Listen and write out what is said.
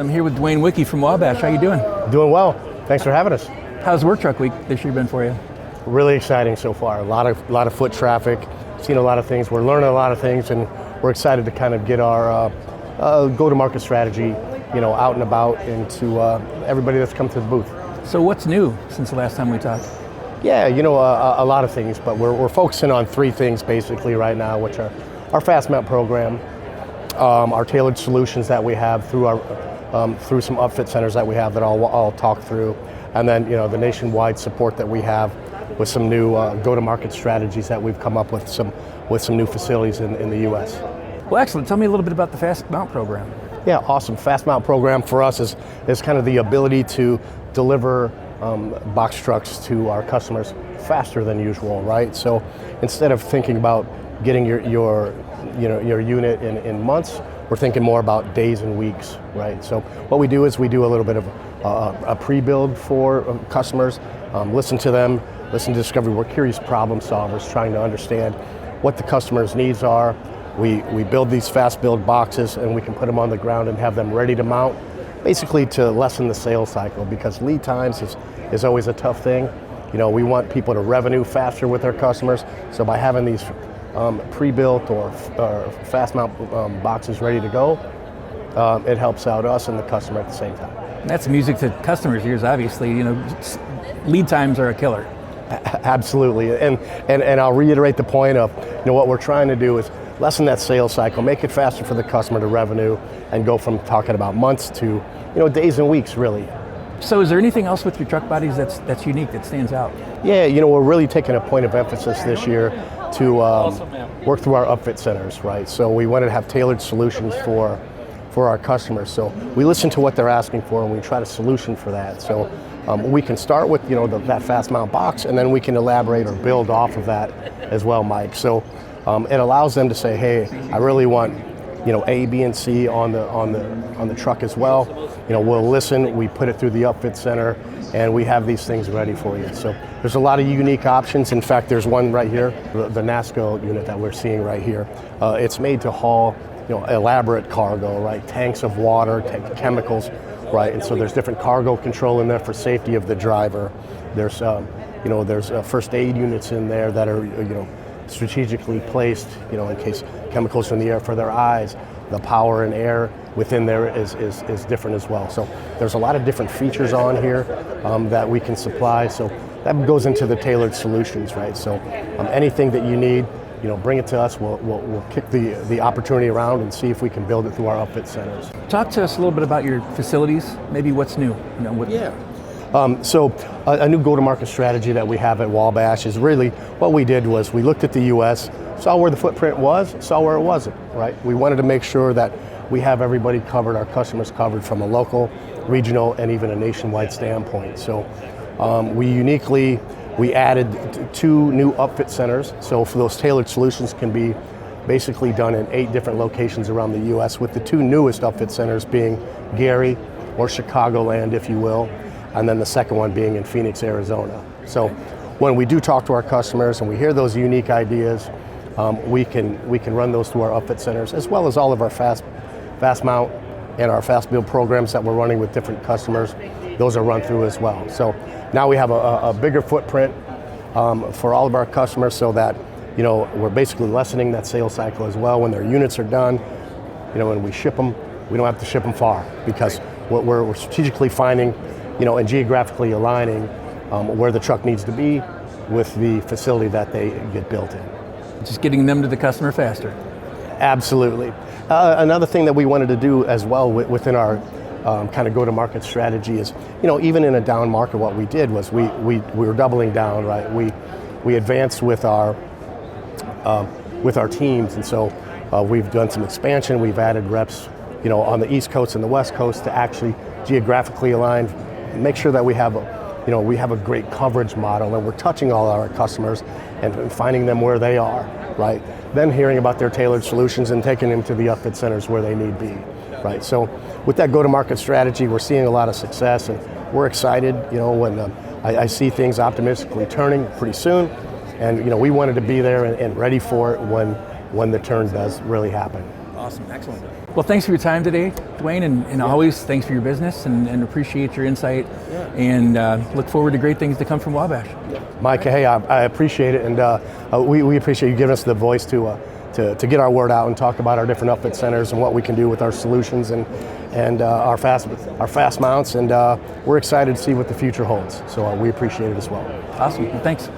I'm here with Duane Wickey from Wabash. How you doing? Doing well. Thanks for having us. How's Work Truck Week this year been for you? Really exciting so far. A lot of foot traffic. Seen a lot of things. We're learning a lot of things, and we're excited to kind of get our go-to-market strategy, out and about, and to everybody that's come to the booth. So what's new since the last time we talked? Yeah, a lot of things, but we're focusing on three things basically right now, which are our fast mount program, our tailored solutions that we have through some upfit centers that we have that I'll talk through, and then the nationwide support that we have with some new go-to-market strategies that we've come up with some new facilities in the U.S. Well, excellent. Tell me a little bit about the fast mount program. Yeah, awesome. Fast mount program for us is kind of the ability to deliver box trucks to our customers faster than usual, right? So instead of thinking about getting your unit in months, we're thinking more about days and weeks, right? So what we do is we do a little bit of a pre-build for customers, listen to them, listen to discovery. We're curious problem solvers trying to understand what the customer's needs are. We build these fast build boxes and we can put them on the ground and have them ready to mount, basically to lessen the sales cycle, because lead times is always a tough thing. We want people to revenue faster with their customers, so by having these pre-built or fast mount boxes ready to go, it helps out us and the customer at the same time. That's music to customers' ears, obviously. Lead times are a killer. Absolutely, and I'll reiterate the point of what we're trying to do is lessen that sales cycle, make it faster for the customer to revenue, and go from talking about months to days and weeks, really. So is there anything else with your truck bodies that's unique, that stands out? Yeah, we're really taking a point of emphasis this year to work through our upfit centers, right? So we wanted to have tailored solutions for our customers. So we listen to what they're asking for and we try to solution for that. So we can start with that fast mount box, and then we can elaborate or build off of that as well, Mike. So it allows them to say, hey, I really want A, B, and C on the truck as well. We'll listen, we put it through the upfit center, and we have these things ready for you. So there's a lot of unique options. In fact, there's one right here, the NASCO unit that we're seeing right here. It's made to haul elaborate cargo, right? Tanks of water, chemicals, right? And so there's different cargo control in there for safety of the driver. There's first aid units in there that are strategically placed, in case chemicals are in the air for their eyes. The power and air within there is different as well. So there's a lot of different features on here that we can supply. So that goes into the tailored solutions, right? So anything that you need, bring it to us. We'll kick the opportunity around and see if we can build it through our upfit centers. Talk to us a little bit about your facilities. Maybe what's new. So a new go-to-market strategy that we have at Wabash is really what we did was we looked at the U.S., saw where the footprint was, saw where it wasn't, right? We wanted to make sure that we have everybody covered, our customers covered from a local, regional, and even a nationwide standpoint. So we added 2 new upfit centers. So for those tailored solutions can be basically done in 8 different locations around the U.S., with the 2 newest upfit centers being Gary, or Chicagoland, if you will, and then the second one being in Phoenix, Arizona. So when we do talk to our customers and we hear those unique ideas, we can run those through our upfit centers, as well as all of our fast mount and our fast build programs that we're running with different customers. Those are run through as well. So now we have a bigger footprint for all of our customers, so that we're basically lessening that sales cycle as well. When their units are done, when we ship them, we don't have to ship them far, because we're strategically finding and geographically aligning where the truck needs to be with the facility that they get built in. Just getting them to the customer faster. Absolutely. Another thing that we wanted to do as well within our kind of go-to-market strategy is, even in a down market, what we did was we were doubling down, right? We advanced with our teams, and so we've done some expansion. We've added reps, on the East Coast and the West Coast to actually geographically align, make sure that we have a great coverage model, and we're touching all our customers and finding them where they are, right? Then hearing about their tailored solutions and taking them to the upfit centers where they need be, right? So with that go-to-market strategy, we're seeing a lot of success, and we're excited, when I see things optimistically turning pretty soon, and we wanted to be there and ready for it when the turn does really happen. Awesome, excellent. Well, thanks for your time today, Duane, and always thanks for your business, and appreciate your insight, and look forward to great things to come from Wabash. Mike, hey, I appreciate it, and we appreciate you giving us the voice to get our word out and talk about our different upfit centers and what we can do with our solutions and our fast mounts, and we're excited to see what the future holds. So we appreciate it as well. Awesome, well, thanks.